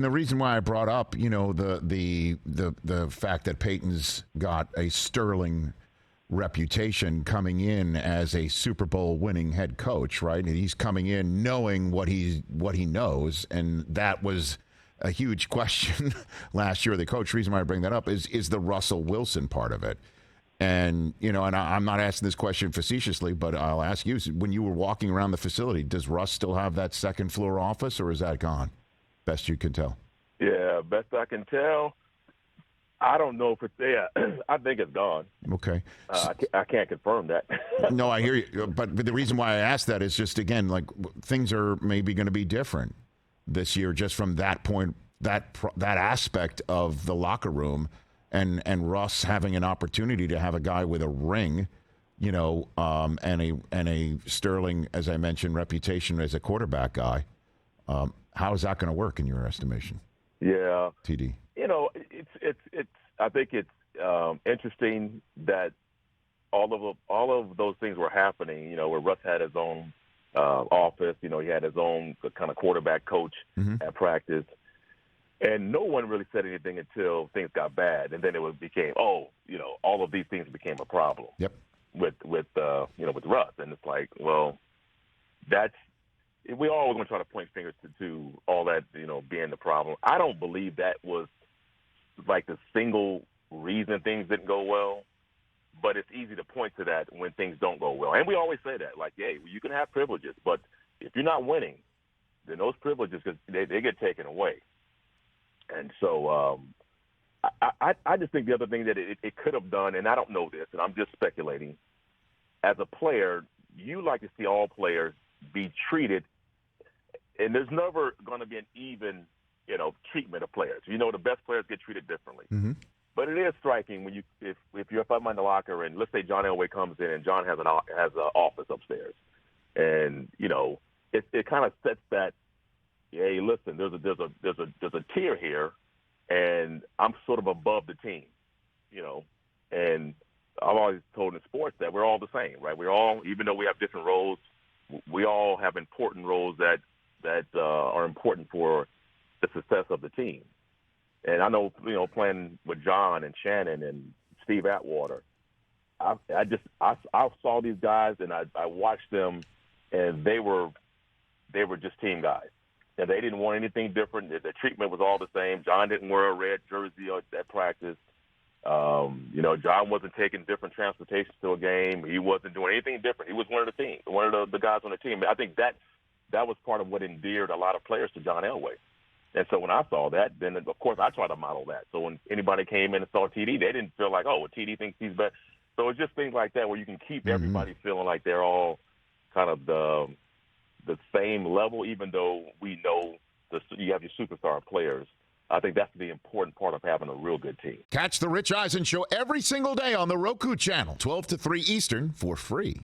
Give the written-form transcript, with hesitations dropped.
And the reason why I brought up, the fact that Payton's got a sterling reputation coming in as a Super Bowl winning head coach, right? And he's coming in knowing what he knows, and that was a huge question last year. The coach, reason why I bring that up is the Russell Wilson part of it. And, and I'm not asking this question facetiously, but I'll ask you, when you were walking around the facility, does Russ still have that second floor office, or is that gone? Best you can tell. Yeah, best I can tell. I don't know if it's there. I think it's gone. Okay. I can't confirm that. No, I hear you. But the reason why I asked that is just, again, like things are maybe going to be different this year just from that point, that aspect of the locker room and Russ having an opportunity to have a guy with a ring, and a sterling, as I mentioned, reputation as a quarterback guy. How is that going to work in your estimation? Yeah. TD. It's. I think it's interesting that all of those things were happening. Where Russ had his own office. He had his own kind of quarterback coach at practice, and no one really said anything until things got bad, and then it became all of these things became a problem. Yep. With Russ, and it's like, well, we always going to try to point fingers to all that, being the problem. I don't believe that was like the single reason things didn't go well, but it's easy to point to that when things don't go well. And we always say that, like, hey, you can have privileges, but if you're not winning, then those privileges, they get taken away. And so I just think the other thing that it could have done, and I don't know this, and I'm just speculating, as a player, you like to see all players be treated, and there's never going to be an even, treatment of players. The best players get treated differently. Mm-hmm. But it is striking when if you're up in the locker, and let's say John Elway comes in, and John has an office upstairs, and it kind of sets that. Hey, listen, there's a tier here, and I'm sort of above the team, and I've always told in sports that we're all the same, right? We're all, even though we have different roles, we all have important roles that are important for the success of the team. And I know, playing with John and Shannon and Steve Atwater, I saw these guys, and I watched them, and they were just team guys. And they didn't want anything different. The treatment was all the same. John didn't wear a red jersey at practice. John wasn't taking different transportation to a game. He wasn't doing anything different. He was one of the team, one of the guys on the team. I think that was part of what endeared a lot of players to John Elway. And so when I saw that, then, of course, I tried to model that. So when anybody came in and saw TD, they didn't feel like, oh, well, TD thinks he's better. So it's just things like that where you can keep everybody feeling like they're all kind of the same level, even though we know you have your superstar players. I think that's the important part of having a real good team. Catch the Rich Eisen Show every single day on the Roku channel, 12 to 3 Eastern, for free.